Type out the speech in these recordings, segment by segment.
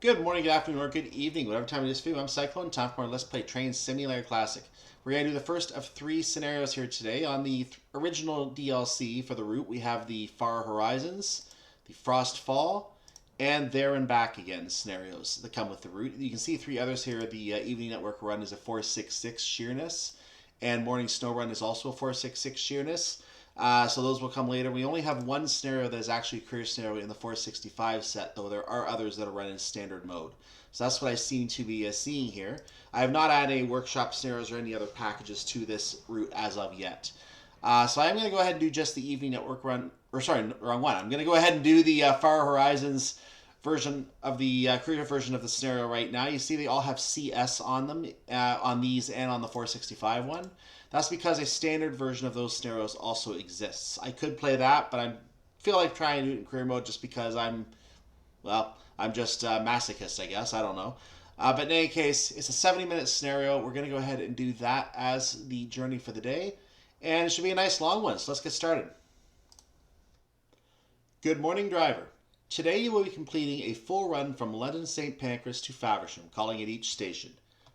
Good morning, good afternoon, or good evening, whatever time it is for you. I'm Cyclone. Time for more Let's Play Train Simulator Classic. We're going to do the first of three scenarios here today. On the original DLC for the route, we have the Far Horizons, the Frost Fall, and There and Back Again scenarios that come with the route. You can see three others here. The Evening Network Run is a 466 Sheerness, and Morning Snow Run is also a 466 Sheerness. So those will come later. We only have one scenario that is actually a career scenario in the 465 set, though there are others that are run in standard mode. So that's what I seem to be seeing here. I have not added any workshop scenarios or any other packages to this route as of yet. So I'm going to go ahead and do just the Evening Network Run, or sorry, wrong one. I'm going to go ahead and do the Far Horizons version of the career version of the scenario right now. You see they all have CS on them, on these and on the 465 one. That's because a standard version of those scenarios also exists. I could play that, but I feel like trying to do it in career mode just because I'm just a masochist, I guess. I don't know. But in any case, it's a 70-minute scenario. We're going to go ahead and do that as the journey for the day. And it should be a nice long one, so let's get started. Good morning, driver. Today you will be completing a full run from London St. Pancras to Faversham, calling at each station.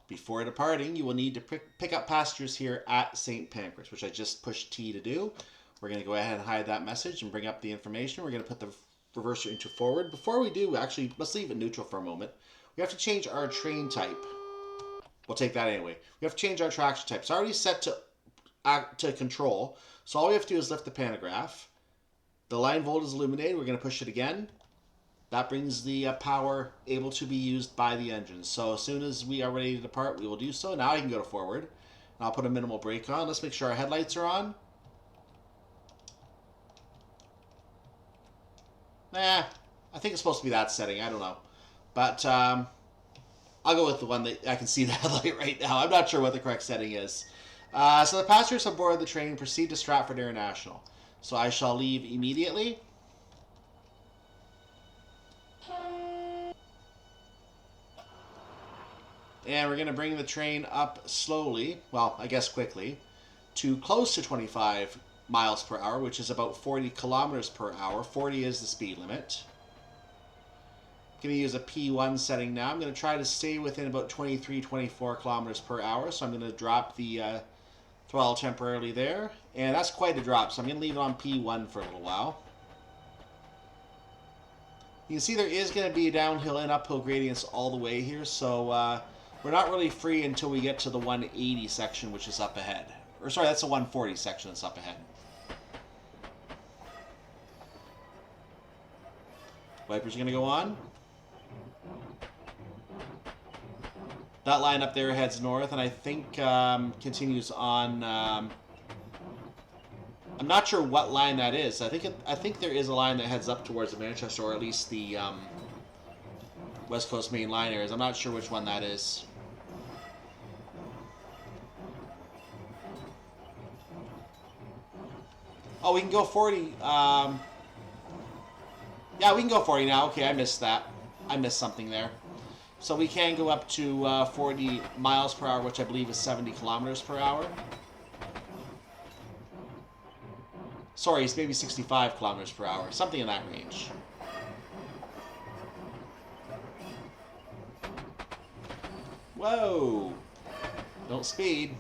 Before departing, you will need to pick up passengers here at St. Pancras, which I just pushed T to do. We're going to go ahead and hide that message and bring up the information. We're going to put the reverser into forward. Before we do, actually, let's leave it neutral for a moment. We have to change our train type. We'll take that anyway. We have to change our traction type. It's already set to control, so all we have to do is lift the pantograph. The line volt is illuminated. We're going to push it again. That brings the power able to be used by the engine. So as soon as we are ready to depart, we will do so. Now I can go to forward. And I'll put a minimal brake on. Let's make sure our headlights are on. I think it's supposed to be that setting. I don't know. But I'll go with the one that I can see the headlight right now. I'm not sure what the correct setting is. So the passengers on board the train proceed to Stratford International. So I shall leave immediately. And we're going to bring the train up slowly, well, I guess quickly, to close to 25 miles per hour, which is about 40 kilometers per hour. 40 is the speed limit. I'm going to use a P1 setting now. I'm going to try to stay within about 23, 24 kilometers per hour. So I'm going to drop the throttle temporarily there. And that's quite a drop, so I'm going to leave it on P1 for a little while. You can see there is going to be downhill and uphill gradients all the way here, so we're not really free until we get to the 180 section, which is up ahead. Or sorry, that's the 140 section that's up ahead. Wipers are going to go on. That line up there heads north, and I think continues on. I'm not sure what line that is. I think there is a line that heads up towards Manchester, or at least the West Coast Main Line areas. I'm not sure which one that is. Oh, we can go 40. Yeah, we can go 40 now. Okay, I missed that. I missed something there. So we can go up to 40 miles per hour, which I believe is 70 kilometers per hour. Sorry, it's maybe 65 kilometers per hour. Something in that range. Whoa! Don't speed.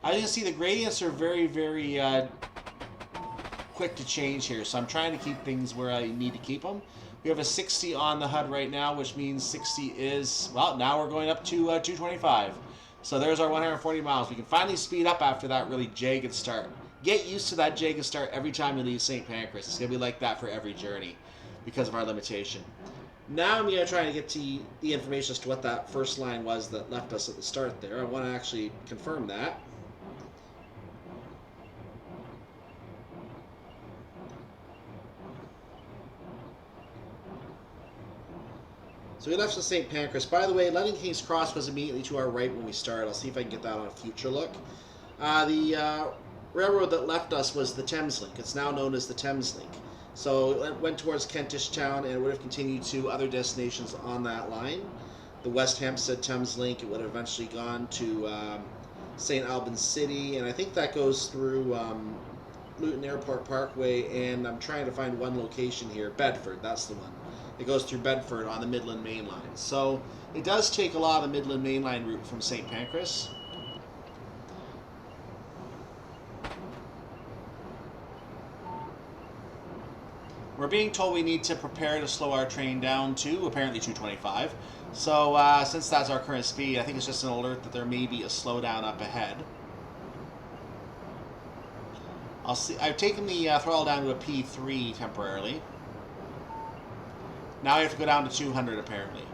As you can see, the gradients are very, very quick to change here, so I'm trying to keep things where I need to keep them. We have a 60 on the HUD right now, which means 60 is, well, now we're going up to 225. So there's our 140 miles. We can finally speed up after that really jagged start. Get used to that jagged start every time you leave St. Pancras. It's going to be like that for every journey because of our limitation. Now I'm going to try and get to the information as to what that first line was that left us at the start there. I want to actually confirm that. So we left to St. Pancras. By the way, London King's Cross was immediately to our right when we started. I'll see if I can get that on a future look. The railroad that left us was the Thameslink. It's now known as the Thameslink. So it went towards Kentish Town, and it would have continued to other destinations on that line. The West Hampstead Thameslink, it would have eventually gone to St. Albans City, and I think that goes through Luton Airport Parkway, and I'm trying to find one location here. Bedford, that's the one. It goes through Bedford on the Midland Main Line. So it does take a lot of the Midland Main Line route from St. Pancras. We're being told we need to prepare to slow our train down to apparently 225. So since that's our current speed, I think it's just an alert that there may be a slowdown up ahead. I'll see. I've taken the throttle down to a P3 temporarily. Now we have to go down to 200 apparently.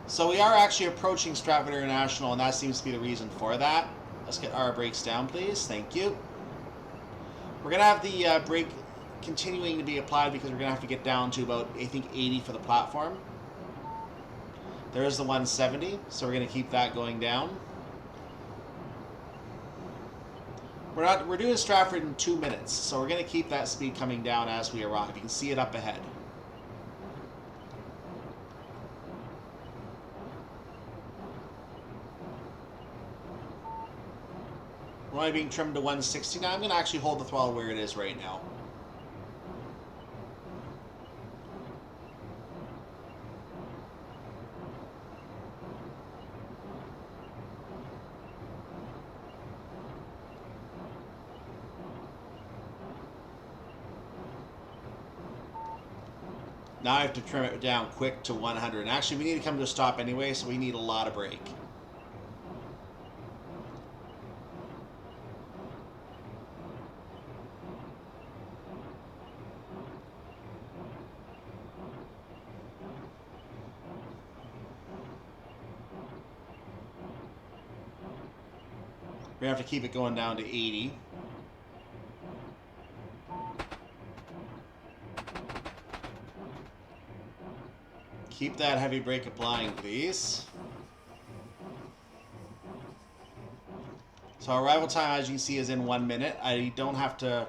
So we are actually approaching Stratford International, and that seems to be the reason for that. Let's get our brakes down, please. Thank you. We're going to have the brake continuing to be applied because we're going to have to get down to about, I think, 80 for the platform. There is the 170, so we're going to keep that going down. We're doing Stratford in 2 minutes, so we're going to keep that speed coming down as we arrive. You can see it up ahead. We're only being trimmed to 160 now. I'm going to actually hold the throttle where it is right now. Now I have to trim it down quick to 100. And actually, we need to come to a stop anyway, so we need a lot of brake. We're going to have to keep it going down to 80. Keep that heavy brake applying, please. So our arrival time, as you can see, is in 1 minute. I don't have to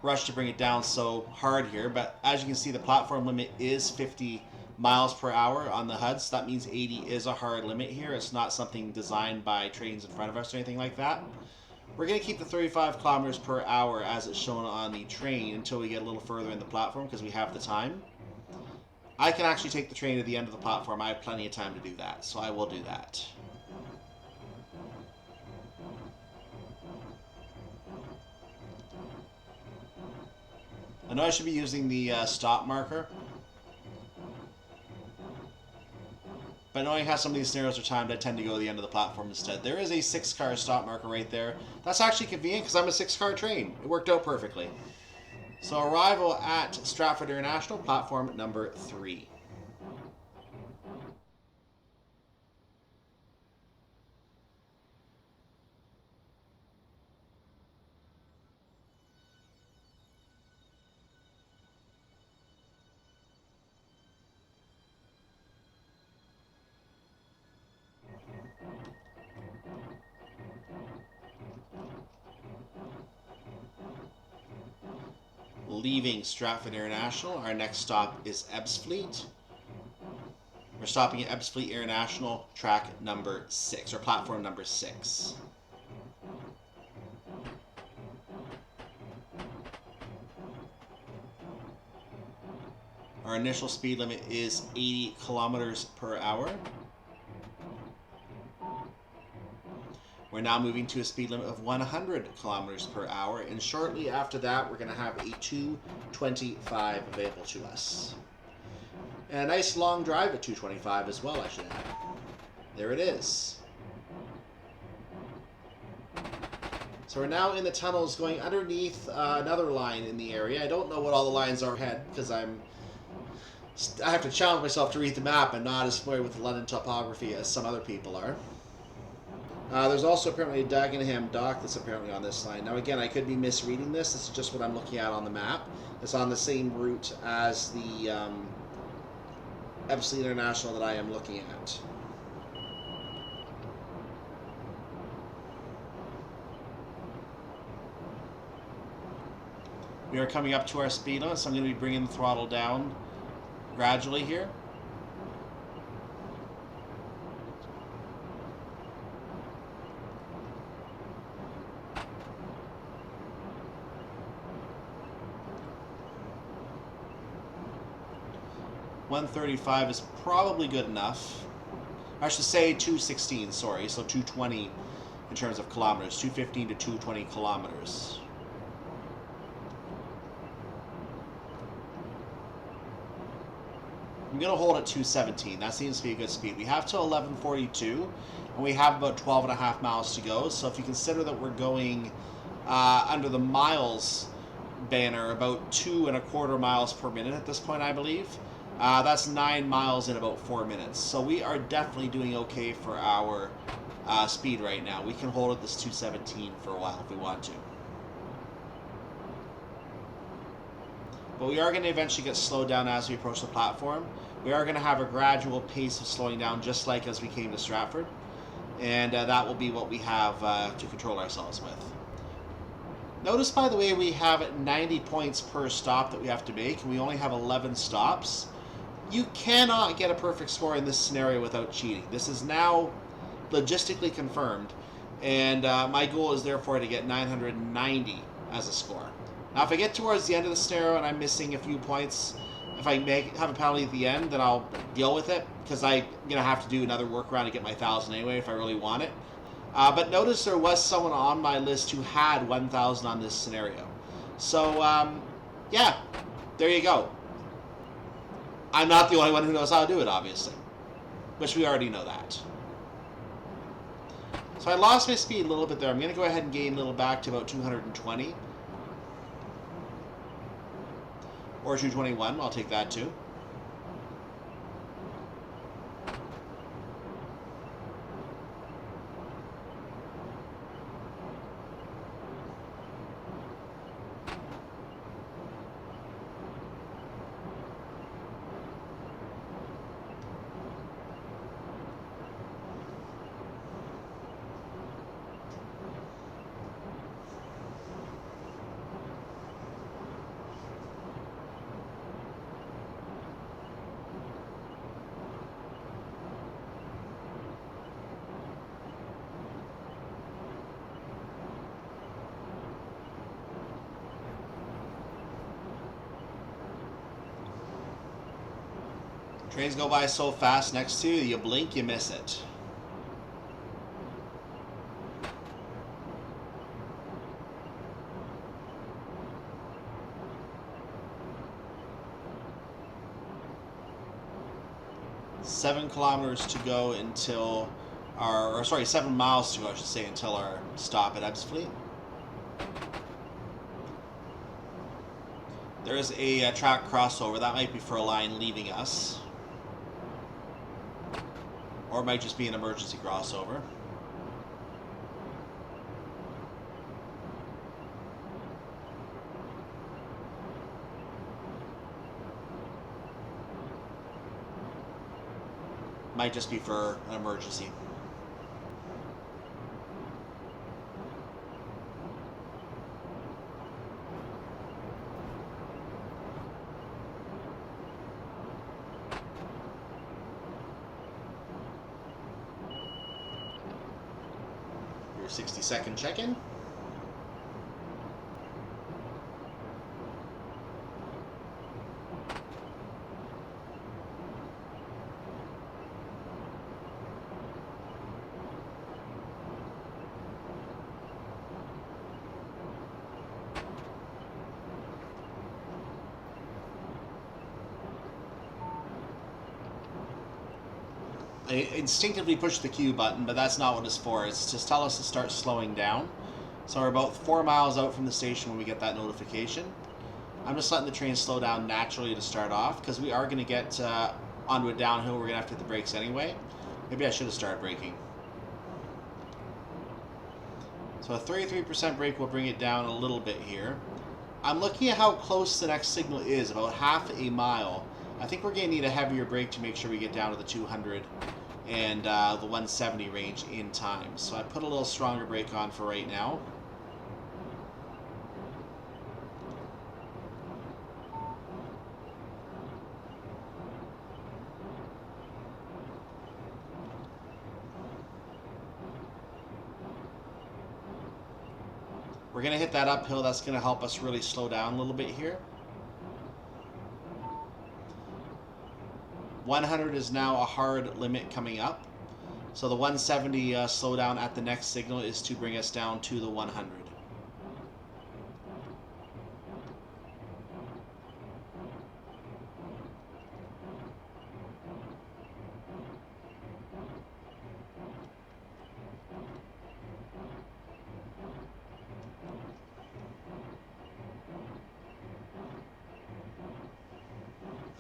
rush to bring it down so hard here, but as you can see, the platform limit is 50 miles per hour on the HUD, so that means 80 is a hard limit here. It's not something designed by trains in front of us or anything like that. We're going to keep the 35 kilometers per hour as it's shown on the train until we get a little further in the platform because we have the time. I can actually take the train to the end of the platform. I have plenty of time to do that, so I will do that. I know I should be using the stop marker, but knowing how some of these scenarios are timed, I tend to go to the end of the platform instead. There is a 6-car stop marker right there. That's actually convenient because I'm a 6-car train. It worked out perfectly. So arrival at Stratford International, platform number 3. Leaving Stratford International, our next stop is Ebbsfleet. We're stopping at Ebbsfleet International, track number 6, or platform number 6. Our initial speed limit is 80 kilometers per hour. We're now moving to a speed limit of 100 kilometers per hour, and shortly after that, we're going to have a 225 available to us. And a nice long drive at 225 as well, I should add. There it is. So we're now in the tunnels going underneath another line in the area. I don't know what all the lines are ahead because I have to challenge myself to read the map. I'm not as familiar with the London topography as some other people are. There's also apparently a Gillingham dock that's apparently on this line. Now again, I could be misreading this. This is just what I'm looking at on the map. It's on the same route as the Ebbsfleet International that I am looking at. We are coming up to our speed limit, so I'm going to be bringing the throttle down gradually here. 135 is probably good enough. I should say 216, sorry, so 220 in terms of kilometers, 215 to 220 kilometers. I'm going to hold at 217. That seems to be a good speed. We have to 1142, and we have about 12 and a half miles to go. So if you consider that we're going under the miles banner, about 2.25 miles per minute at this point, I believe. That's 9 miles in about 4 minutes. So we are definitely doing okay for our speed right now. We can hold at this 217 for a while if we want to. But we are going to eventually get slowed down as we approach the platform. We are going to have a gradual pace of slowing down, just like as we came to Stratford. And that will be what we have to control ourselves with. Notice, by the way, we have 90 points per stop that we have to make, and we only have 11 stops. You cannot get a perfect score in this scenario without cheating. This is now logistically confirmed, and my goal is therefore to get 990 as a score. Now, if I get towards the end of the scenario and I'm missing a few points, if I have a penalty at the end, then I'll deal with it, because I'm going to have to do another workaround to get my 1,000 anyway if I really want it. But notice there was someone on my list who had 1,000 on this scenario. So, yeah, there you go. I'm not the only one who knows how to do it, obviously, which we already know that. So I lost my speed a little bit there. I'm going to go ahead and gain a little back to about 220. Or 221, I'll take that too. Trains go by so fast next to you, you blink, you miss it. Seven kilometers to go until our, or sorry, 7 miles to go, I should say, until our stop at Ebbsfleet. There is a track crossover. That might be for a line leaving us. Or it might just be an emergency crossover. Might just be for an emergency. Your 60-second check-in. I instinctively push the Q button, but that's not what it's for. It's to tell us to start slowing down. So we're about 4 miles out from the station when we get that notification. I'm just letting the train slow down naturally to start off, because we are going to get onto a downhill. We're going to have to hit the brakes anyway. Maybe I should have started braking. So a 33% brake will bring it down a little bit here. I'm looking at how close the next signal is, about half a mile. I think we're going to need a heavier brake to make sure we get down to the 200 and the 170 range in time. So I put a little stronger brake on for right now. We're going to hit that uphill. That's going to help us really slow down a little bit here. 100 is now a hard limit coming up. So the 170 slowdown at the next signal is to bring us down to the 100.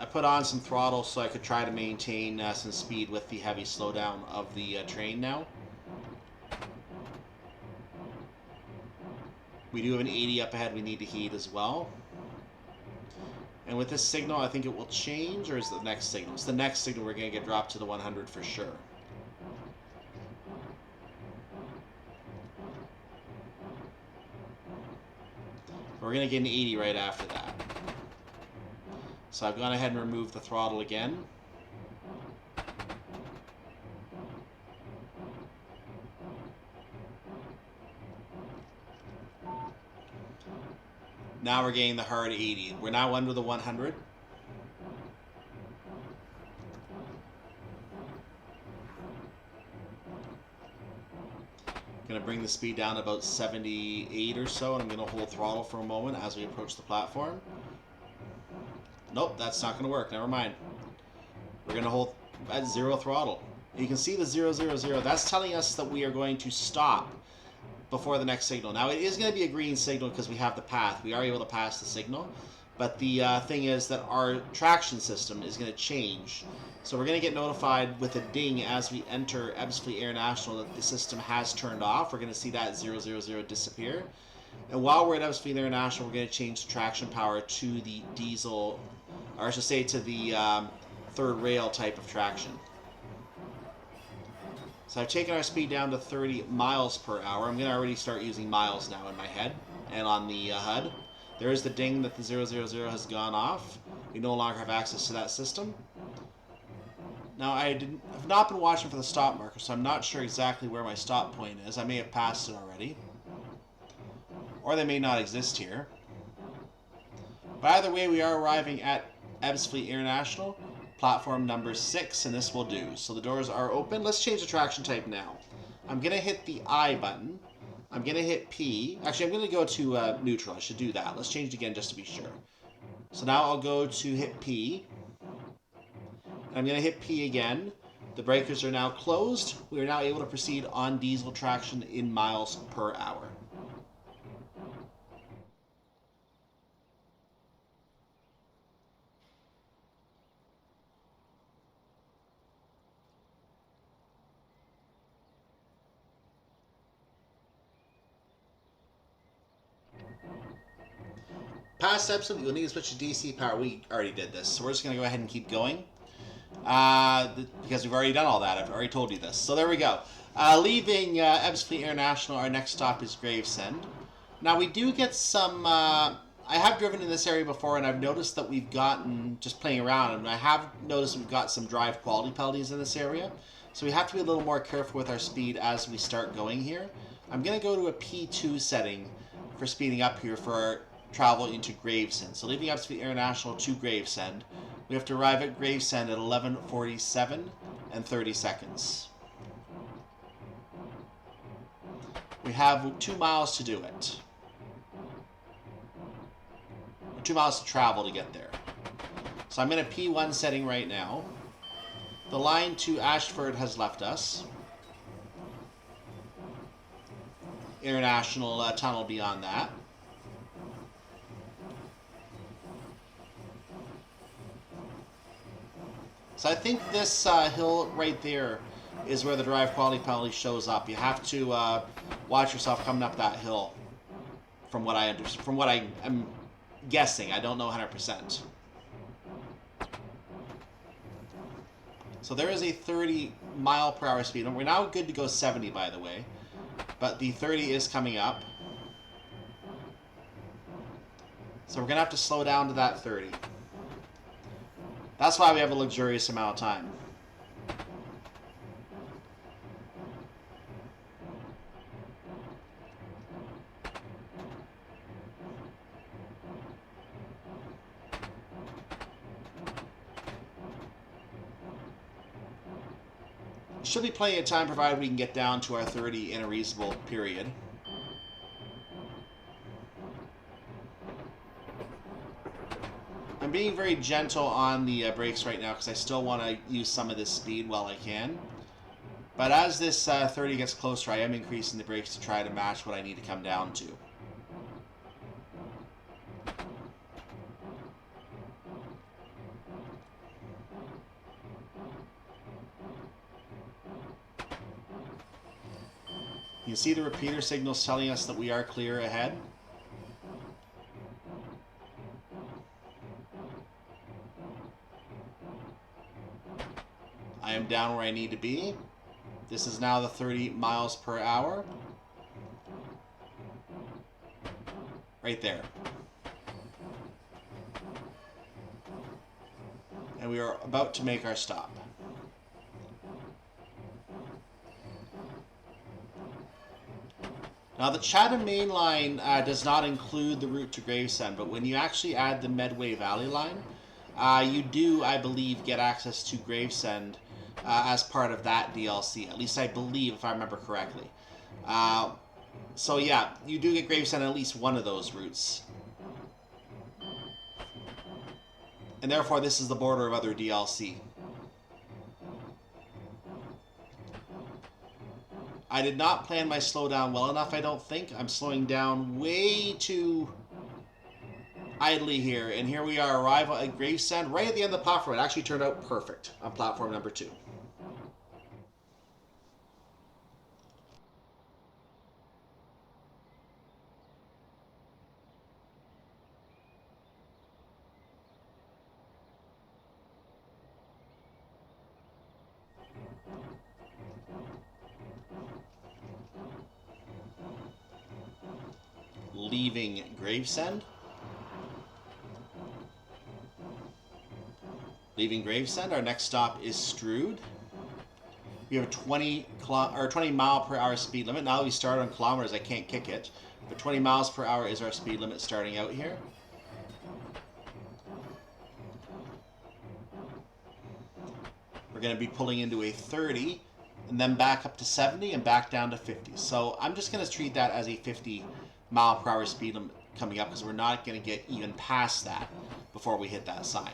I put on some throttle so I could try to maintain some speed with the heavy slowdown of the train now. We do have an 80 up ahead we need to heed as well. And with this signal, I think it will change, or is it the next signal? It's the next signal we're going to get dropped to the 100 for sure. We're going to get an 80 right after that. So I've gone ahead and removed the throttle again. Now we're getting the hard 80. We're now under the 100. Going to bring the speed down to about 78 or so, and I'm going to hold throttle for a moment as we approach the platform. Nope, that's not going to work. Never mind. We're going to hold at 0 throttle. You can see the 000. That's telling us that we are going to stop before the next signal. Now, it is going to be a green signal because we have the path. We are able to pass the signal. But the thing is that our traction system is going to change. So we're going to get notified with a ding as we enter Ebbsfleet International that the system has turned off. We're going to see that 000 disappear. And while we're at Ebbsfleet International, we're going to change the traction power to the diesel, or I should say to the third rail type of traction. So I've taken our speed down to 30 miles per hour. I'm going to already start using miles now in my head and on the HUD. There is the ding that the 000 has gone off. We no longer have access to that system. Now, I've not been watching for the stop marker, so I'm not sure exactly where my stop point is. I may have passed it already. Or they may not exist here. But either way, we are arriving at Ebbsfleet International, platform number 6, and this will do. So the doors are open. Let's change the traction type now. I'm going to hit the I button. I'm going to hit P. Actually, I'm going to go to neutral. I should do that. Let's change it again just to be sure. So now I'll go to hit P. I'm going to hit P again. The breakers are now closed. We are now able to proceed on diesel traction in miles per hour. Past episode, you'll need to switch to DC power. We already did this, so we're just going to go ahead and keep going. Because we've already done all that. I've already told you this. So there we go. Leaving Ebbsfleet International, our next stop is Gravesend. Now, we do get some... I have driven in this area before, and I've noticed that we've gotten, just playing around, and I have noticed we've got some drive quality penalties in this area. So we have to be a little more careful with our speed as we start going here. I'm going to go to a P2 setting for speeding up here for our travel into Gravesend. So leaving Ebbsfleet International to Gravesend, we have to arrive at Gravesend at 11:47 and 30 seconds. We have 2 miles to do it. 2 miles to travel to get there. So I'm in a P1 setting right now. The line to Ashford has left us. International tunnel beyond that. So I think this hill right there is where the drive quality penalty shows up. You have to watch yourself coming up that hill. From what I understand, from what I am guessing, I don't know 100%. So there is a 30 mile per hour speed, and we're now good to go 70, by the way. But the 30 is coming up. So we're gonna have to slow down to that 30. That's why we have a luxurious amount of time. Should be plenty of time provided we can get down to our 30 in a reasonable period. I'm being very gentle on the brakes right now because I still want to use some of this speed while I can. But as this 30 gets closer, I am increasing the brakes to try to match what I need to come down to. You can see the repeater signals telling us that we are clear ahead. I am down where I need to be. This is now the 30 miles per hour. Right there. And we are about to make our stop. Now the Chatham main line does not include the route to Gravesend, but when you actually add the Medway Valley line, you do, I believe, get access to Gravesend as part of that DLC. At least I believe, if I remember correctly. So yeah, you do get Gravesend on at least one of those routes. And therefore this is the border of other DLC. I did not plan my slowdown well enough, I don't think. I'm slowing down way too idly here. And here we are, arrival at Gravesend, right at the end of the platform. It actually turned out perfect on platform number 2. Leaving Gravesend. Leaving Gravesend, our next stop is Strood. We have a 20 mile per hour speed limit. Now that we start on kilometers, I can't kick it. But 20 miles per hour is our speed limit starting out here. We're going to be pulling into a 30, and then back up to 70, and back down to 50. So I'm just going to treat that as a 50 mile per hour speed limit coming up, because we're not going to get even past that before we hit that sign.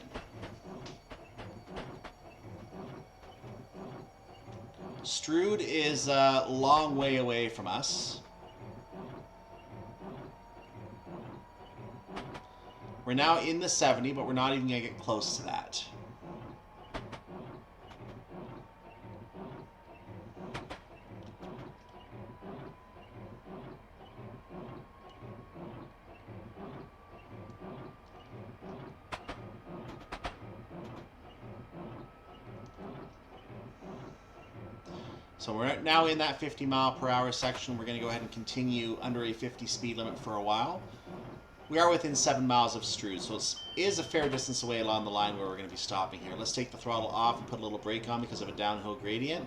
Strood is a long way away from us. We're now in the 70, but we're not even going to get close to that. So we're now in that 50 mile per hour section. We're going to go ahead and continue under a 50 speed limit for a while. We are within 7 miles of Strood, so it is a fair distance away along the line where we're going to be stopping here. Let's take the throttle off and put a little brake on because of a downhill gradient.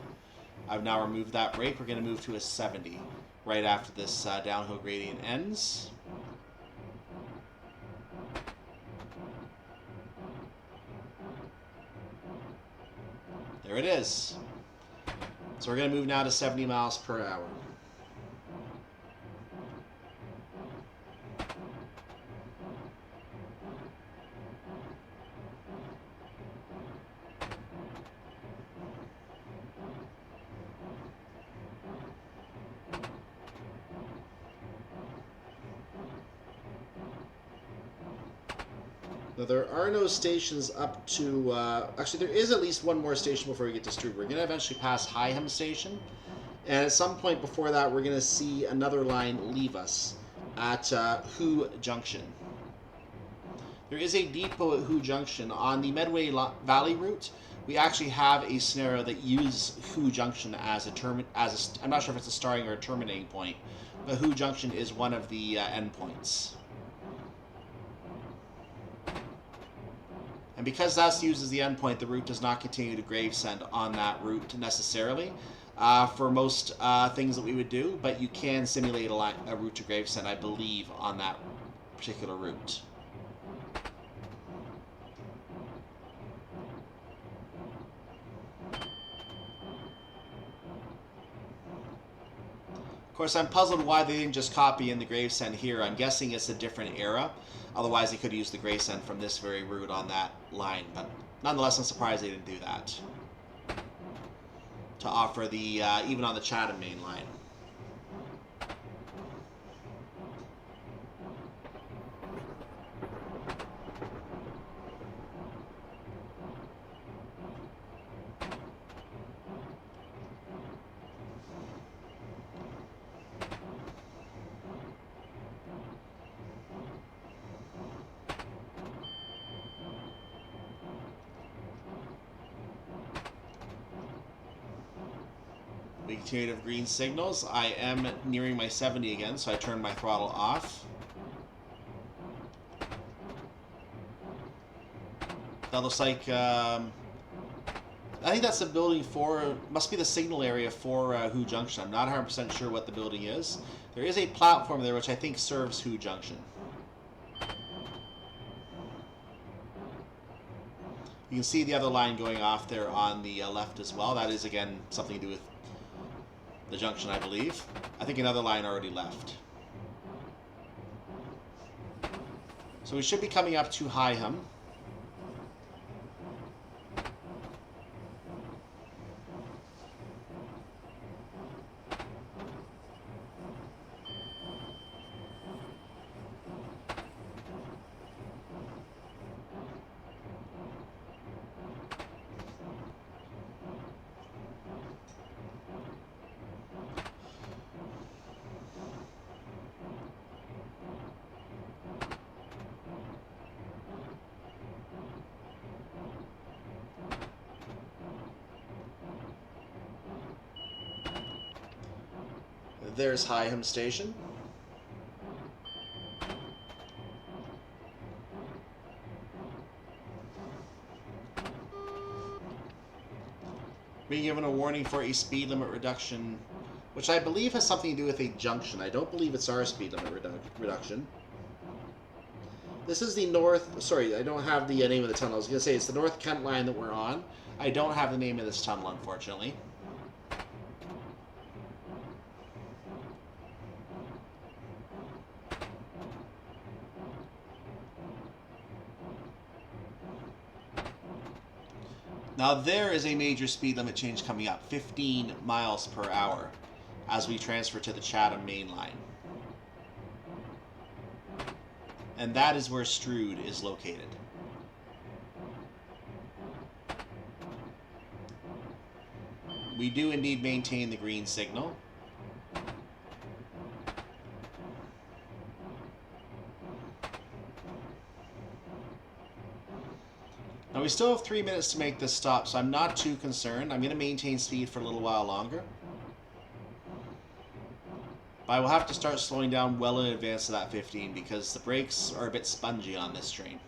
I've now removed that brake. We're going to move to a 70 right after this downhill gradient ends. There it is. So we're going to move now to 70 miles per hour. Now there are no stations up to, actually there is at least one more station before we get to Strood. We're going to eventually pass Rainham station, and at some point before that we're going to see another line leave us at Hoo Junction. There is a depot at Hoo Junction. On the Medway Valley route, we actually have a scenario that uses Hoo Junction as I'm not sure if it's a starting or a terminating point, but Hoo Junction is one of the endpoints. And because that's used as the endpoint, the route does not continue to Gravesend on that route necessarily for most things that we would do, but you can simulate a route to Gravesend, I believe, on that particular route. course, I'm puzzled why they didn't just copy in the Gravesend here. I'm guessing it's a different era. Otherwise, they could use the Gravesend from this very route on that line. But nonetheless, I'm surprised they didn't do that. To offer the, even on the Chatham main line. We continue to have green signals. I am nearing my 70 again, so I turn my throttle off. That looks like, I think that's the building for, must be the signal area for Hoo Junction. I'm not 100% sure what the building is. There is a platform there which I think serves Hoo Junction. You can see the other line going off there on the left as well. That is, again, something to do with the junction, I believe. I think another line already left. So we should be coming up to Rainham. There's Rainham Station. Being given a warning for a speed limit reduction, which I believe has something to do with a junction. I don't believe it's our speed limit reduction. This is the north, sorry, I don't have the name of the tunnel. I was going to say it's the North Kent line that we're on. I don't have the name of this tunnel, unfortunately. Now there is a major speed limit change coming up, 15 miles per hour, as we transfer to the Chatham main line. And that is where Strood is located. We do indeed maintain the green signal. Now we still have 3 minutes to make this stop, so I'm not too concerned. I'm going to maintain speed for a little while longer. But I will have to start slowing down well in advance of that 15 because the brakes are a bit spongy on this train.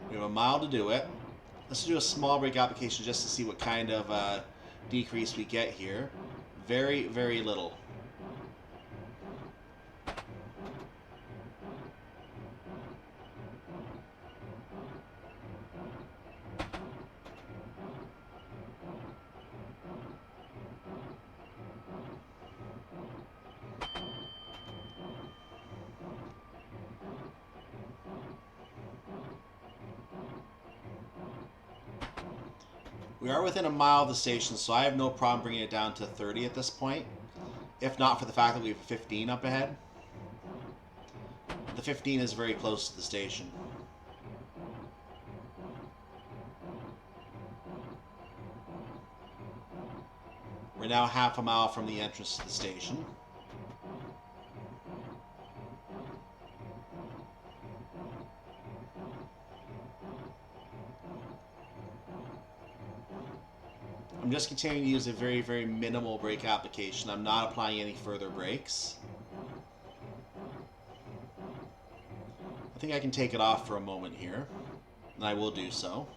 We have a mile to do it. Let's do a small brake application just to see what kind of decrease we get here. Very, very little. We are within a mile of the station, so I have no problem bringing it down to 30 at this point. If not for the fact that we have a 15 up ahead. The 15 is very close to the station. We're now half a mile from the entrance to the station. I'm just continuing to use a very, very minimal brake application. I'm not applying any further brakes. I think I can take it off for a moment here, and I will do so.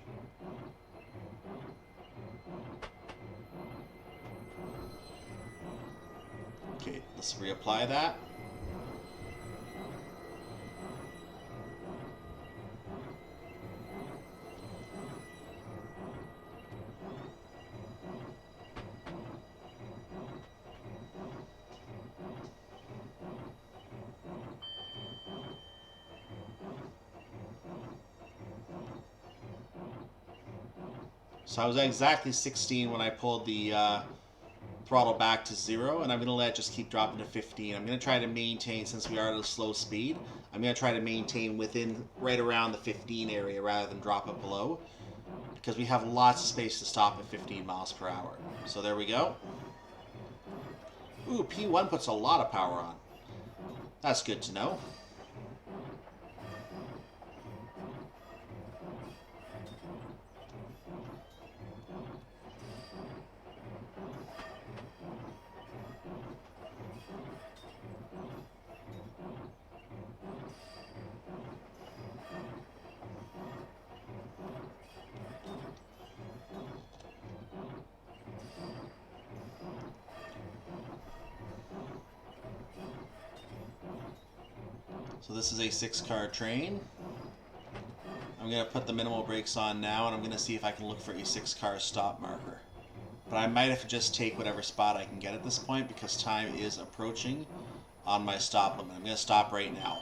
Okay, let's reapply that. So I was at exactly 16 when I pulled the throttle back to 0, and I'm going to let it just keep dropping to 15. I'm going to try to maintain, since we are at a slow speed, I'm going to try to maintain within right around the 15 area rather than drop it below, because we have lots of space to stop at 15 miles per hour. So there we go. Ooh, P1 puts a lot of power on. That's good to know. So this is a 6-car train. I'm going to put the minimal brakes on now, and I'm going to see if I can look for a 6-car stop marker. But I might have to just take whatever spot I can get at this point, because time is approaching on my stop limit. I'm going to stop right now.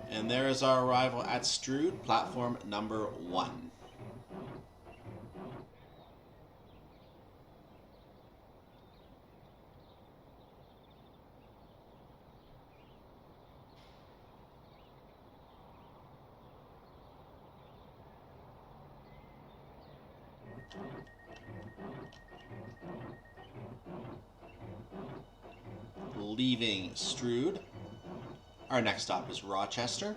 And there is our arrival at Strood, platform number 1. Leaving Strood. Our next stop is Rochester.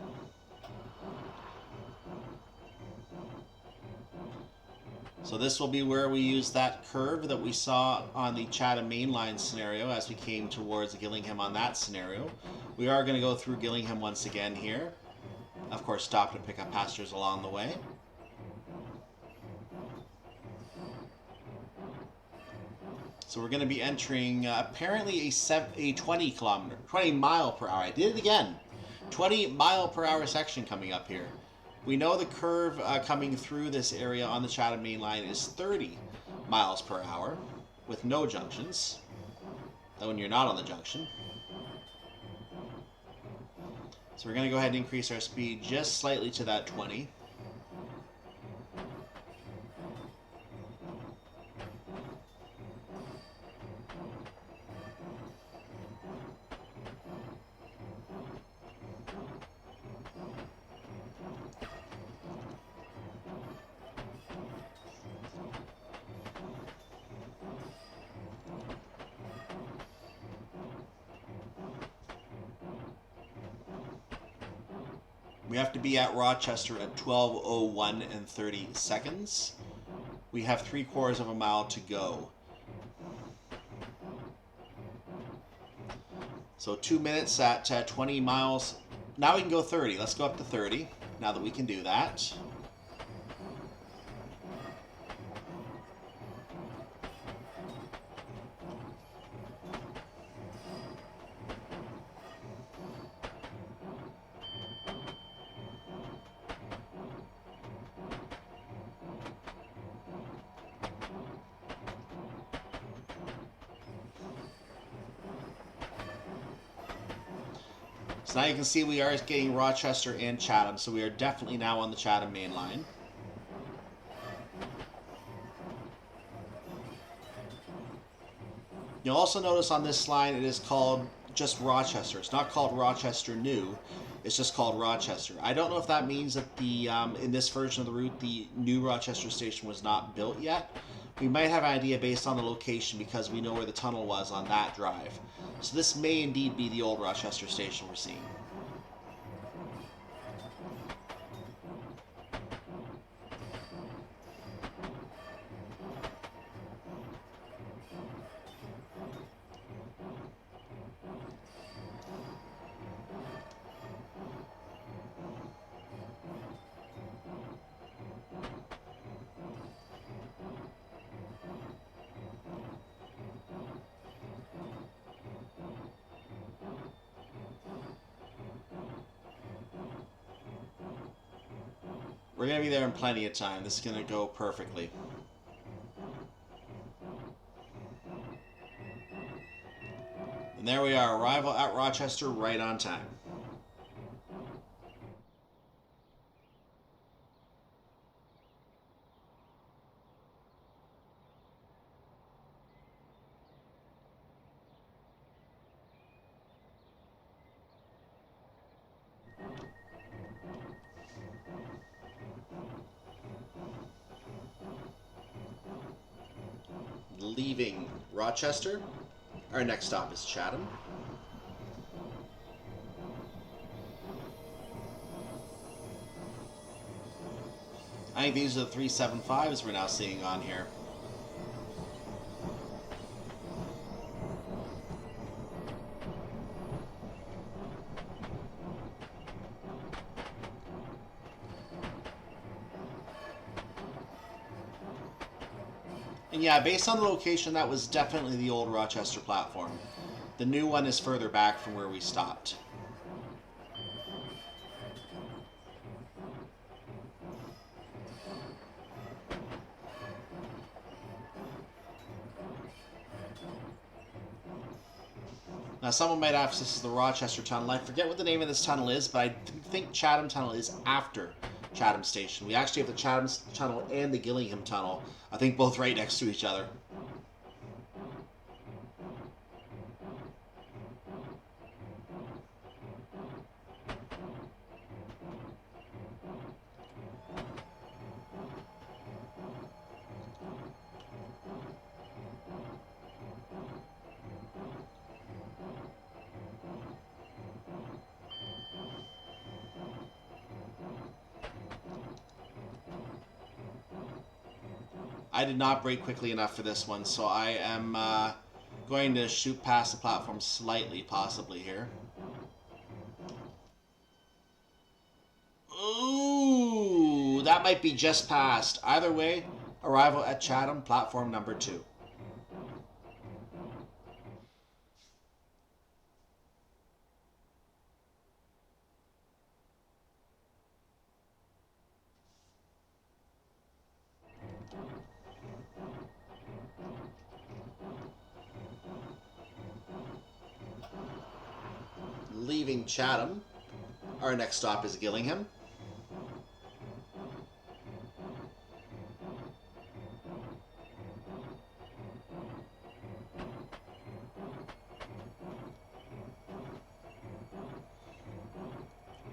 So this will be where we use that curve that we saw on the Chatham mainline scenario as we came towards Gillingham on that scenario. We are going to go through Gillingham once again here. Of course, stop to pick up passengers along the way. So we're going to be entering apparently a 20 mile per hour. I did it again. 20 mile per hour section coming up here. We know the curve coming through this area on the Chatham main line is 30 miles per hour with no junctions. Though when you're not on the junction. So we're going to go ahead and increase our speed just slightly to that 20. We have to be at Rochester at 12:01 and 30 seconds. We have 3/4 of a mile to go. So 2 minutes at 20 miles. Now we can go 30. Let's go up to 30 now that we can do that. So now you can see we are getting Rochester and Chatham, so we are definitely now on the Chatham main line. You'll also notice on this line it is called just Rochester. It's not called Rochester New, it's just called Rochester. I don't know if that means that the in this version of the route the new Rochester station was not built yet. We might have an idea based on the location because we know where the tunnel was on that drive. So this may indeed be the old Rochester station we're seeing. We're going to be there in plenty of time. This is going to go perfectly. And there we are, arrival at Rochester right on time. Leaving Rochester, our next stop is Chatham. I think these are the 375s we're now seeing on here. And yeah, based on the location, that was definitely the old Rochester platform. The new one is further back from where we stopped. Now, someone might ask, this is the Rochester Tunnel. I forget what the name of this tunnel is, but I think Chatham Tunnel is after Chatham Station. We actually have the Chatham Tunnel and the Gillingham Tunnel, I think both right next to each other. I did not brake quickly enough for this one, so I am going to shoot past the platform slightly, possibly here. Ooh, that might be just past. Either way, arrival at Chatham, platform number 2. Leaving Chatham, our next stop is Gillingham.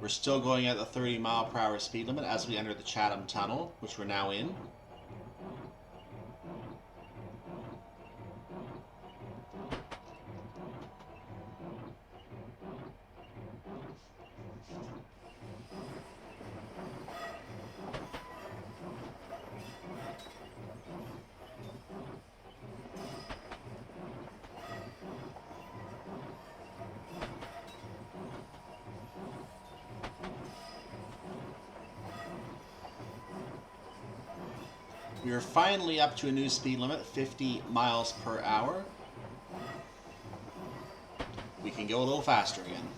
We're still going at the 30-mile-per-hour speed limit as we enter the Chatham Tunnel, which we're now in. We are finally up to a new speed limit, 50 miles per hour. We can go a little faster again.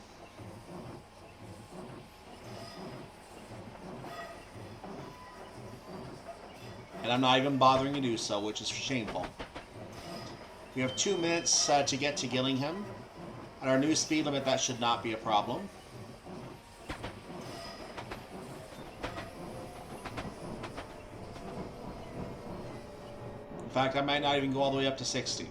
And I'm not even bothering to do so, which is shameful. We have 2 minutes to get to Gillingham. At our new speed limit, that should not be a problem. In fact, I might not even go all the way up to 60.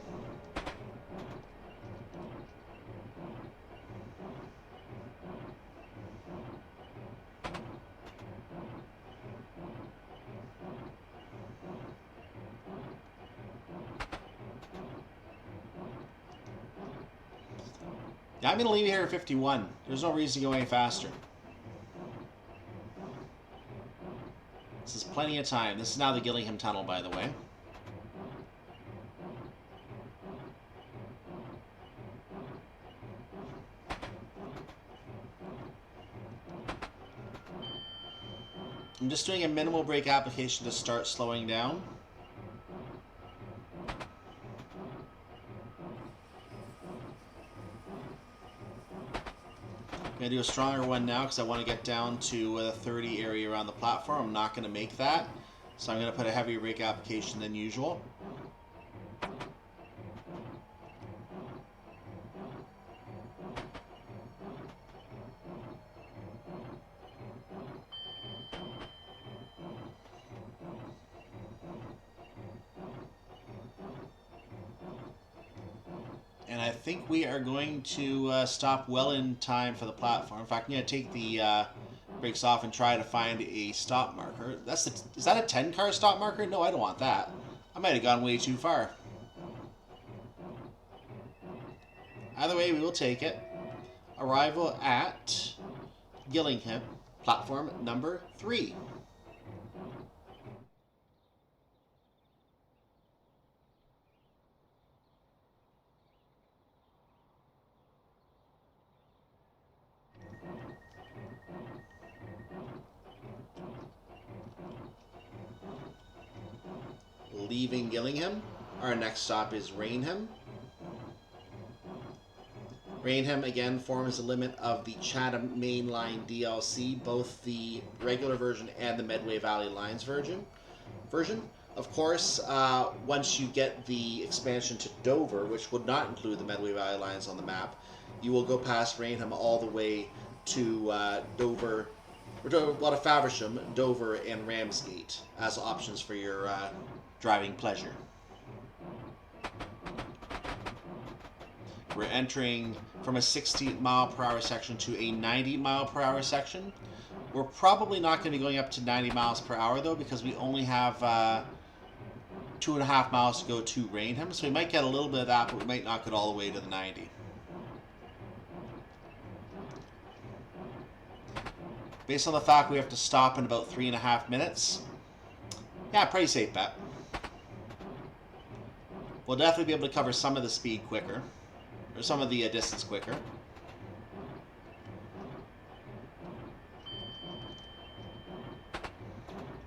Yeah, I'm going to leave you here at 51. There's no reason to go any faster. This is plenty of time. This is now the Gillingham Tunnel, by the way. I'm just doing a minimal brake application to start slowing down. I'm going to do a stronger one now because I want to get down to the 30 area around the platform. I'm not going to make that, so I'm going to put a heavier brake application than usual. And I think we are going to stop well in time for the platform. In fact, I'm going to take the brakes off and try to find a stop marker. Is that a 10-car stop marker? No, I don't want that. I might have gone way too far. Either way, we will take it. Arrival at Gillingham, platform number 3. Leaving Gillingham, our next stop is Rainham. Rainham again forms the limit of the Chatham Mainline DLC, both the regular version and the Medway Valley Lines version. Of course, once you get the expansion to Dover, which would not include the Medway Valley Lines on the map, you will go past Rainham all the way to Dover, or to Faversham, Dover, and Ramsgate as options for your driving pleasure. We're entering from a 60-mile-per-hour section to a 90-mile-per-hour section. We're probably not going to be going up to 90 miles per hour, though, because we only have 2.5 miles to go to Rainham. So we might get a little bit of that, but we might not get all the way to the 90. Based on the fact we have to stop in about 3.5 minutes, yeah, pretty safe bet. We'll definitely be able to cover some of the speed quicker, or some of the distance quicker.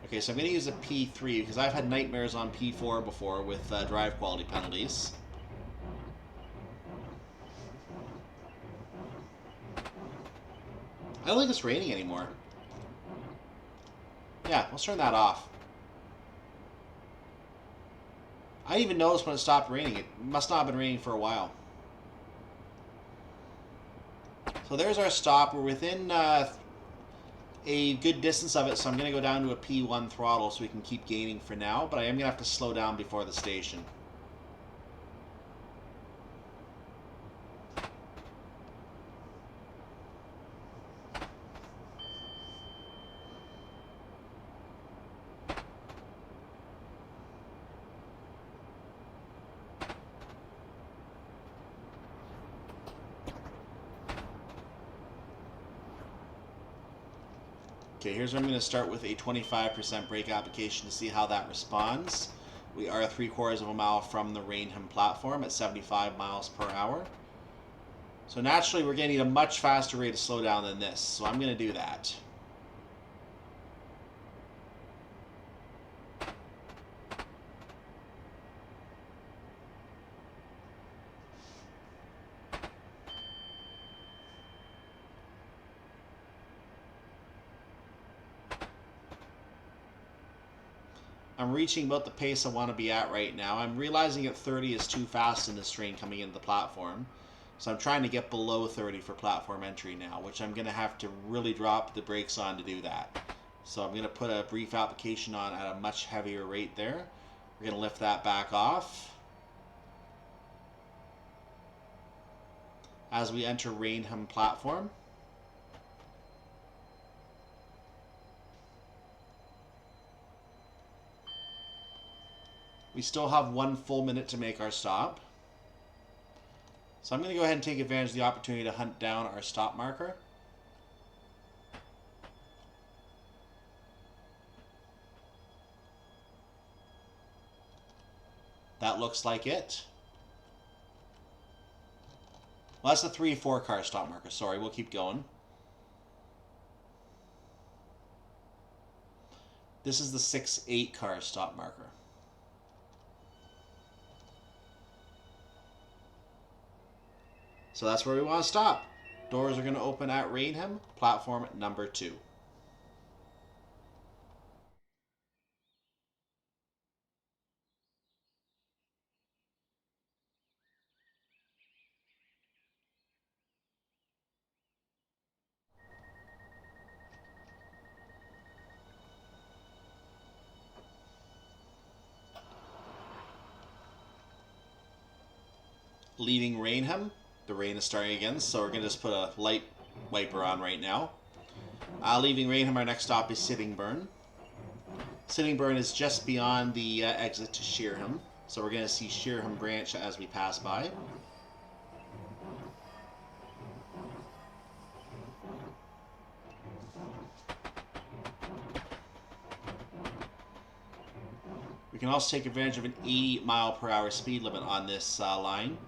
Okay, so I'm going to use a P3 because I've had nightmares on P4 before with drive quality penalties. I don't think it's raining anymore. Yeah, let's turn that off. I didn't even notice when it stopped raining. It must not have been raining for a while. So there's our stop. We're within a good distance of it, so I'm going to go down to a P1 throttle so we can keep gaining for now, but I am going to have to slow down before the station. Okay, here's where I'm going to start with a 25% brake application to see how that responds. We are 3/4 of a mile from the Rainham platform at 75 miles per hour. So naturally, we're going to need a much faster rate of slowdown than this, so I'm going to do that. I'm reaching about the pace I want to be at right now. I'm realizing that 30 is too fast in this train coming into the platform. So I'm trying to get below 30 for platform entry now, which I'm going to have to really drop the brakes on to do that. So I'm going to put a brief application on at a much heavier rate there. We're going to lift that back off. As we enter Rainham platform. We still have 1 full minute to make our stop. So I'm going to go ahead and take advantage of the opportunity to hunt down our stop marker. That looks like it. Well, that's the 3-4 car stop marker. Sorry, we'll keep going. This is the 6-8 car stop marker. So that's where we want to stop. Doors are going to open at Rainham, platform number 2. leaving Rainham. The rain is starting again, so we're going to just put a light wiper on right now. Leaving Rainham, our next stop is Sittingbourne. Sittingbourne is just beyond the exit to Sheerham, so we're going to see Sheerham branch as we pass by. We can also take advantage of an 80-mile-per-hour speed limit on this line.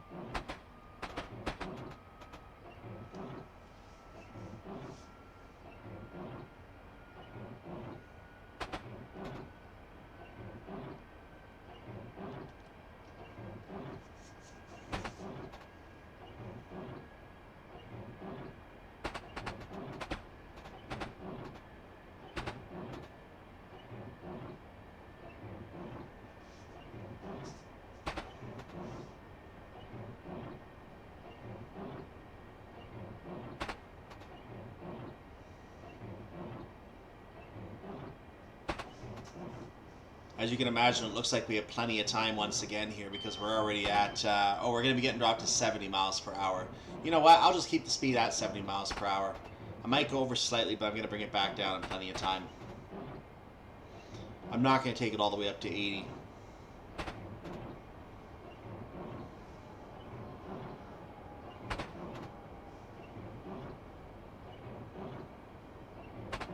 As you can imagine, it looks like we have plenty of time once again here because we're already at, we're going to be getting dropped to 70 miles per hour. You know what? I'll just keep the speed at 70 miles per hour. I might go over slightly, but I'm going to bring it back down in plenty of time. I'm not going to take it all the way up to 80.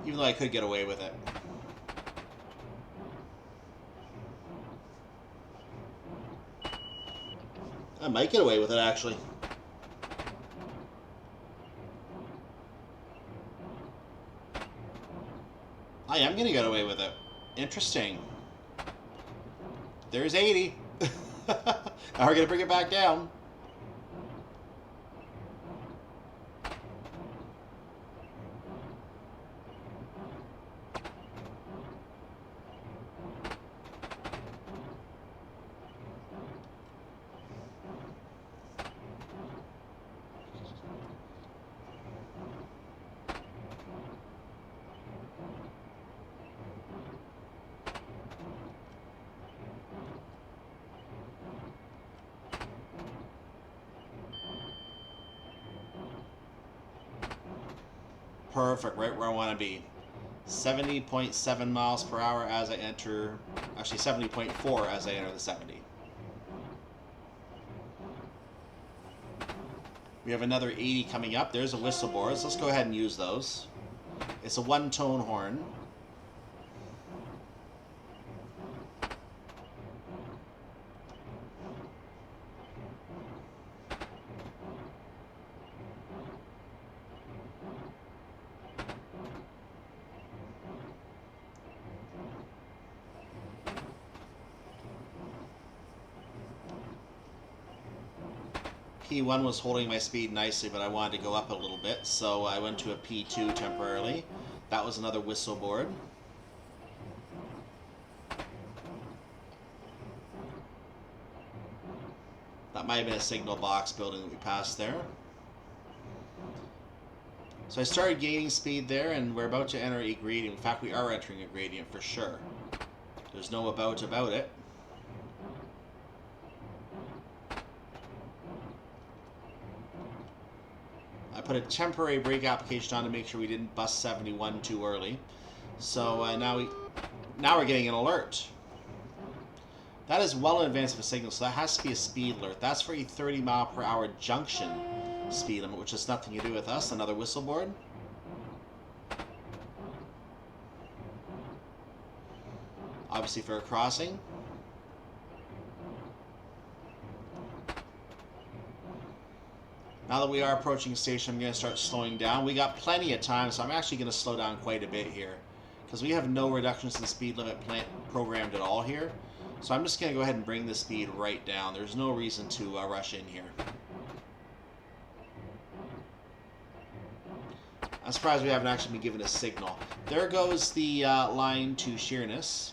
Even though I could get away with it. I might get away with it, actually. I am going to get away with it. Interesting. There's 80. Now we're going to bring it back down. Perfect, right where I want to be. 70.7 miles per hour as I enter, actually 70.4 as I enter the 70. We have another 80 coming up. There's a whistle boards. Let's go ahead and use those. It's a one-tone horn. P1 was holding my speed nicely, but I wanted to go up a little bit, so I went to a P2 temporarily. That was another whistle board. That might have been a signal box building that we passed there. So I started gaining speed there, and we're about to enter a gradient. In fact, we are entering a gradient for sure. There's no about it. I put a temporary brake application on to make sure we didn't bust 71 too early. So now we're getting an alert. That is well in advance of a signal, so that has to be a speed alert. That's for a 30-mile-per-hour junction speed limit, which has nothing to do with us. Another whistle board. Obviously for a crossing. Now that we are approaching a station, I'm going to start slowing down. We got plenty of time, so I'm actually going to slow down quite a bit here. Because we have no reductions in the speed limit programmed at all here. So I'm just going to go ahead and bring the speed right down. There's no reason to rush in here. I'm surprised we haven't actually been given a signal. There goes the line to Sheerness.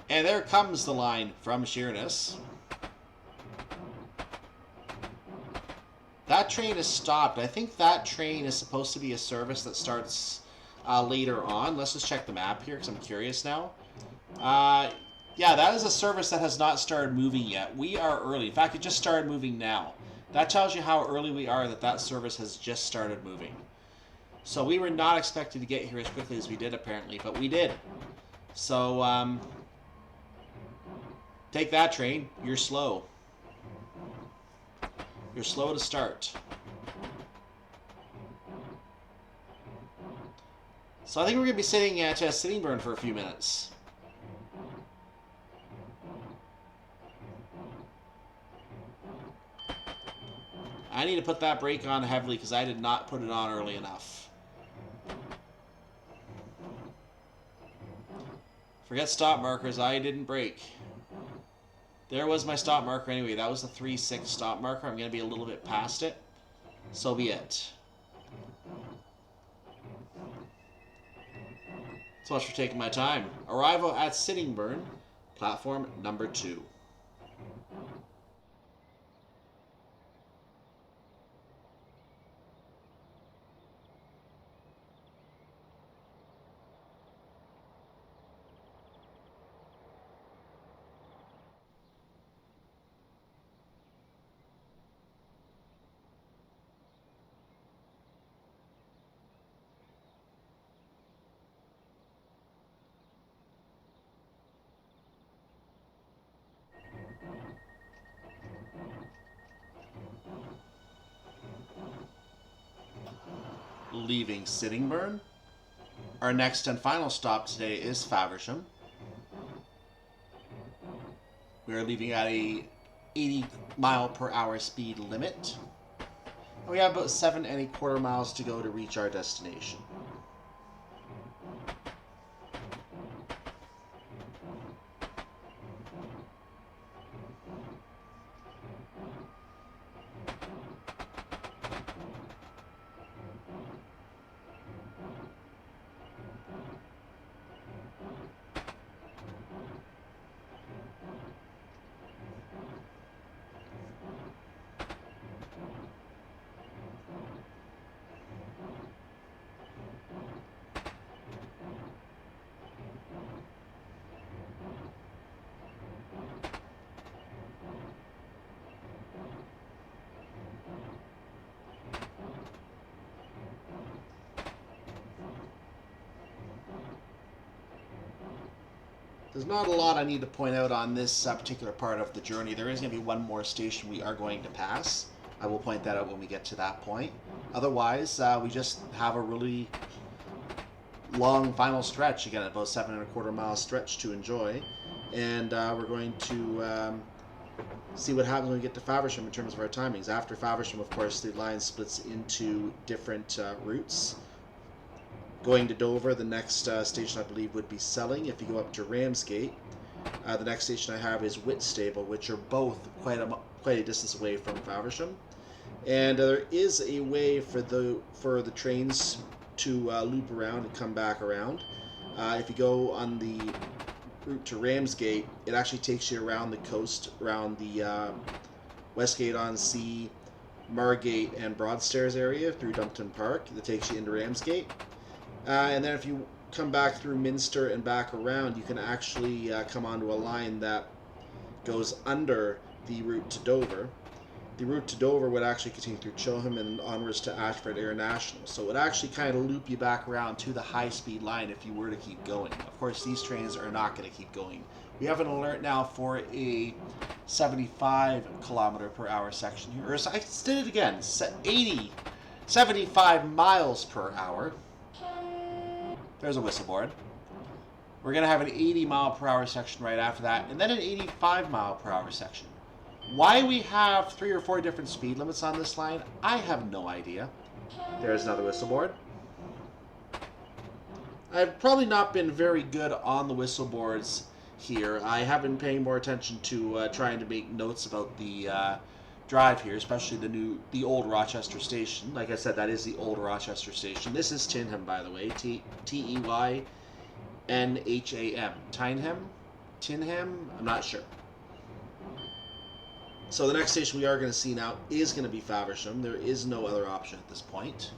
And there comes the line from Sheerness. that train is stopped. I think that train is supposed to be a service that starts later on. Let's just check the map here because I'm curious now. Yeah, that is a service that has not started moving yet. We are early. In fact, it just started moving now. That tells you how early we are that that service has just started moving. So we were not expected to get here as quickly as we did, apparently, but we did. So, take that, train. You're slow. You're slow to start. So I think we're going to be sitting at Sittingbourne for a few minutes. I need to put that brake on heavily because I did not put it on early enough. Forget stop markers, I didn't brake. There was my stop marker anyway. That was the 3.6 stop marker. I'm going to be a little bit past it. So be it. So much for taking my time. Arrival at Sittingbourne, platform number 2. Leaving Sittingbourne. Our next and final stop today is Faversham. We are leaving at a 80-mile-per-hour speed limit. And we have about 7¼ miles to go to reach our destination. There's not a lot I need to point out on this particular part of the journey. There is going to be one more station we are going to pass. I will point that out when we get to that point. Otherwise, we just have a really long final stretch. Again, about 7¼ mile stretch to enjoy. And we're going to see what happens when we get to Faversham in terms of our timings. After Faversham, of course, the line splits into different routes. Going to Dover, the next station I believe would be Selling. If you go up to Ramsgate, the next station I have is Whitstable, which are both quite a distance away from Faversham. And there is a way for the trains to loop around and come back around. If you go on the route to Ramsgate, it actually takes you around the coast, around the Westgate-on-Sea, Margate, and Broadstairs area through Dumpton Park. That takes you into Ramsgate. And then if you come back through Minster and back around, you can actually come onto a line that goes under the route to Dover. The route to Dover would actually continue through Chatham and onwards to Ashford Air National. So it would actually kind of loop you back around to the high-speed line if you were to keep going. Of course, these trains are not going to keep going. We have an alert now for a 75-kilometer-per-hour section here. Or I did it again, 75 miles per hour. There's a whistle board. We're going to have an 80-mile-per-hour section right after that, and then an 85-mile-per-hour section. Why we have 3 or 4 different speed limits on this line, I have no idea. There's another whistle board. I've probably not been very good on the whistle boards here. I have been paying more attention to trying to make notes about the drive here, especially the old Rochester station. Like I said, that is the old Rochester station. This is Tyneham, by the way. T-E-Y-N-H-A-M. Tyneham? Tyneham? I'm not sure. So the next station we are going to see now is going to be Faversham. There is no other option at this point.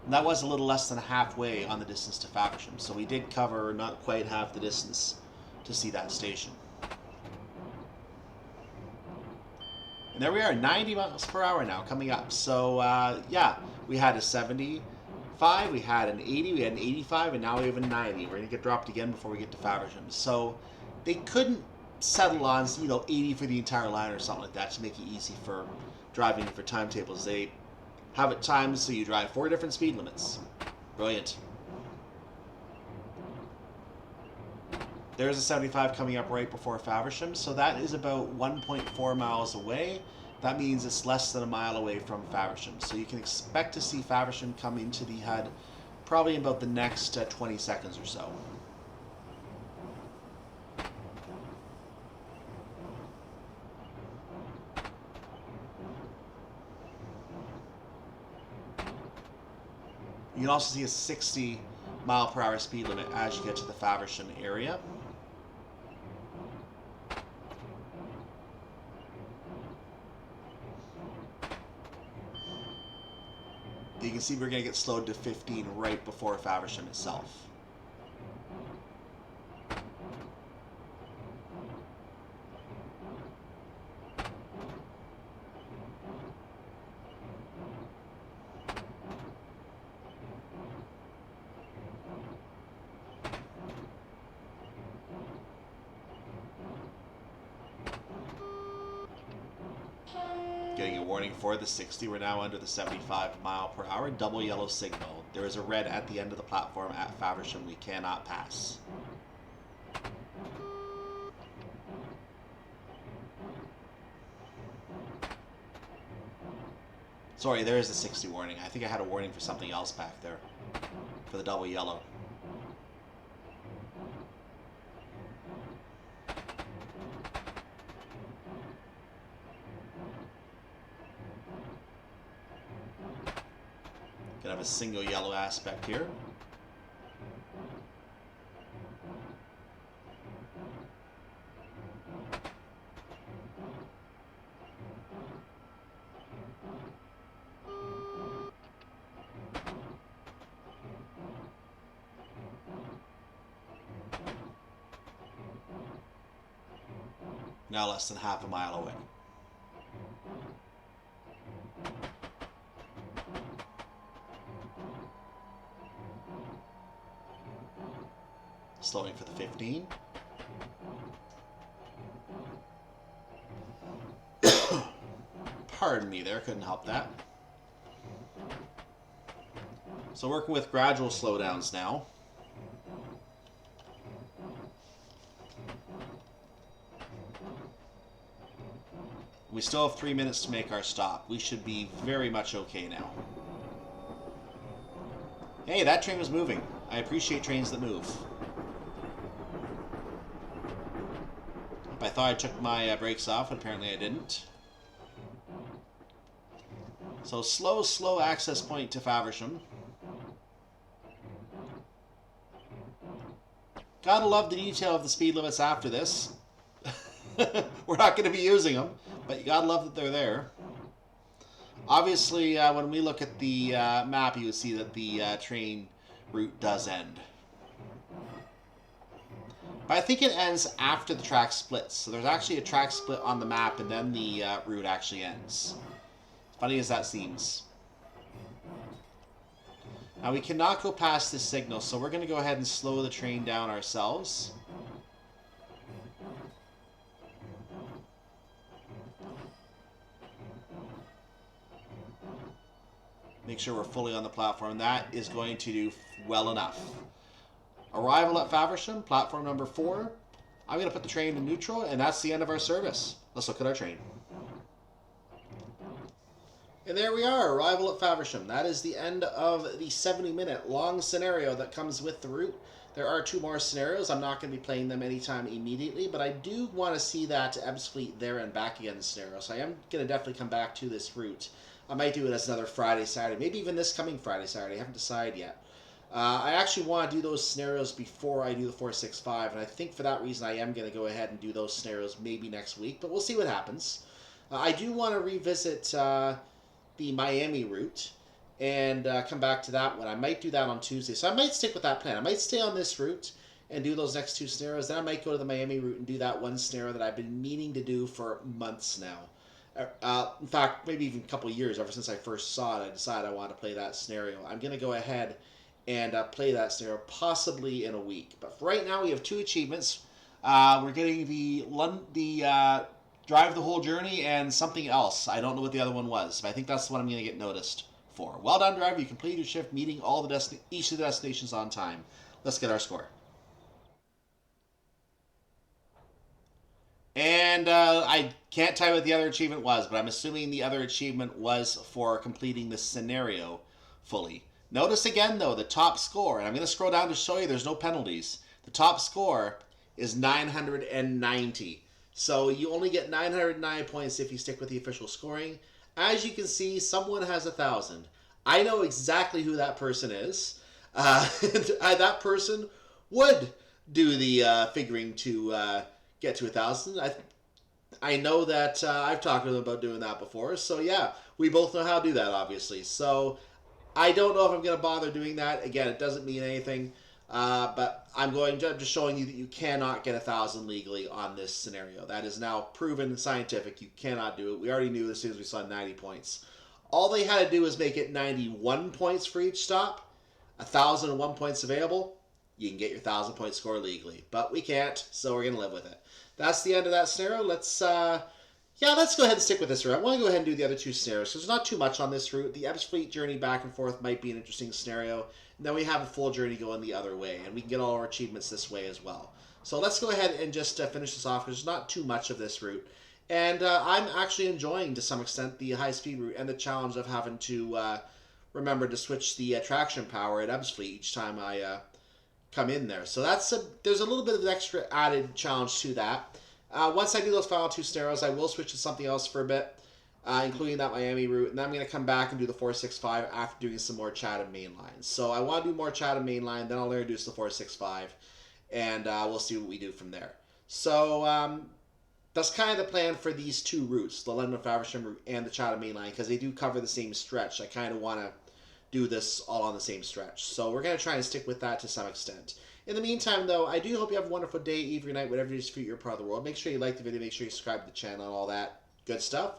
And that was a little less than halfway on the distance to Faversham, so we did cover not quite half the distance to see that station. And there we are, 90 miles per hour now coming up. So yeah, we had a 75, we had an 80, we had an 85, and now we have a 90. We're going to get dropped again before we get to Faversham. So they couldn't settle on, 80 for the entire line or something like that to make it easy for driving for timetables. They have it timed so you drive 4 different speed limits. Brilliant. There's a 75 coming up right before Faversham, so that is about 1.4 miles away. That means it's less than a mile away from Faversham. So you can expect to see Faversham come into the HUD probably in about the next 20 seconds or so. You can also see a 60 mile per hour speed limit as you get to the Faversham area. You can see we're going to get slowed to 15 right before Faversham itself. Getting a warning for the 60. We're now under the 75 mile per hour. Double yellow signal. There is a red at the end of the platform at Faversham. We cannot pass. Sorry, there is a 60 warning. I think I had a warning for something else back there. For the double yellow. Gonna have a single yellow aspect here. Now less than half a mile away. Slowing for the 15. Pardon me there, couldn't help that. So working with gradual slowdowns now. We still have 3 minutes to make our stop. We should be very much okay now. Hey, that train was moving. I appreciate trains that move. I thought I took my brakes off, but apparently I didn't. So slow access point to Faversham. Gotta love the detail of the speed limits after this. We're not going to be using them, but you gotta love that they're there. Obviously, when we look at the map, you would see that the train route does end. But I think it ends after the track splits. So there's actually a track split on the map, and then the route actually ends. Funny as that seems. Now we cannot go past this signal, so we're going to go ahead and slow the train down ourselves. Make sure we're fully on the platform. That is going to do well enough. Arrival at Faversham, platform number 4. I'm going to put the train in neutral, and that's the end of our service. Let's look at our train. And there we are, arrival at Faversham. That is the end of the 70-minute long scenario that comes with the route. There are 2 more scenarios. I'm not going to be playing them anytime immediately, but I do want to see that Ebbsfleet there and back again scenario. So I am going to definitely come back to this route. I might do it as another Friday, Saturday, maybe even this coming Friday, Saturday. I haven't decided yet. I actually want to do those scenarios before I do the 465, and I think for that reason I am going to go ahead and do those scenarios maybe next week, but we'll see what happens. I do want to revisit the Miami route and come back to that one. I might do that on Tuesday, so I might stick with that plan. I might stay on this route and do those next 2 scenarios, then I might go to the Miami route and do that one scenario that I've been meaning to do for months now. In fact, maybe even a couple years. Ever since I first saw it, I decided I wanted to play that scenario. I'm going to go ahead and play that scenario possibly in a week. But for right now, we have 2 achievements. We're getting the drive the whole journey and something else. I don't know what the other one was, but I think that's the one I'm going to get noticed for. Well done, driver. You completed your shift, meeting all the each of the destinations on time. Let's get our score. And I can't tell you what the other achievement was, but I'm assuming the other achievement was for completing the scenario fully. Notice again, though, the top score, and I'm going to scroll down to show you there's no penalties. The top score is 990. So you only get 909 points if you stick with the official scoring. As you can see, someone has 1,000. I know exactly who that person is. That person would do the figuring to get to 1,000. I know that I've talked to them about doing that before. So yeah, we both know how to do that, obviously. So I don't know if I'm going to bother doing that. Again, it doesn't mean anything. But I'm just showing you that you cannot get 1,000 legally on this scenario. That is now proven scientific. You cannot do it. We already knew as soon as we saw 90 points. All they had to do was make it 91 points for each stop. 1,001 points available. You can get your 1,000 point score legally. But we can't, so we're going to live with it. That's the end of that scenario. Let's go ahead and stick with this route. I want to go ahead and do the other 2 scenarios because there's not too much on this route. The Ebbsfleet journey back and forth might be an interesting scenario. And then we have a full journey going the other way, and we can get all our achievements this way as well. So let's go ahead and just finish this off because there's not too much of this route. And I'm actually enjoying, to some extent, the high-speed route and the challenge of having to remember to switch the traction power at Ebbsfleet each time I come in there. So there's a little bit of extra added challenge to that. Once I do those final 2 scenarios, I will switch to something else for a bit, including that Miami route, and then I'm going to come back and do the 465 after doing some more Chatham mainline. So I want to do more Chatham mainline, then I'll introduce the 465, and we'll see what we do from there. So that's kind of the plan for these 2 routes, the London-Faversham route and the Chatham mainline, because they do cover the same stretch. I kind of want to do this all on the same stretch. So we're going to try and stick with that to some extent. In the meantime, though, I do hope you have a wonderful day, evening, night, whatever it is for your part of the world. Make sure you like the video, make sure you subscribe to the channel and all that good stuff.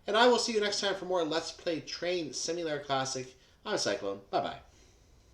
And I will see you next time for more Let's Play Train Simulator Classic. I'm Cyclone. Bye-bye.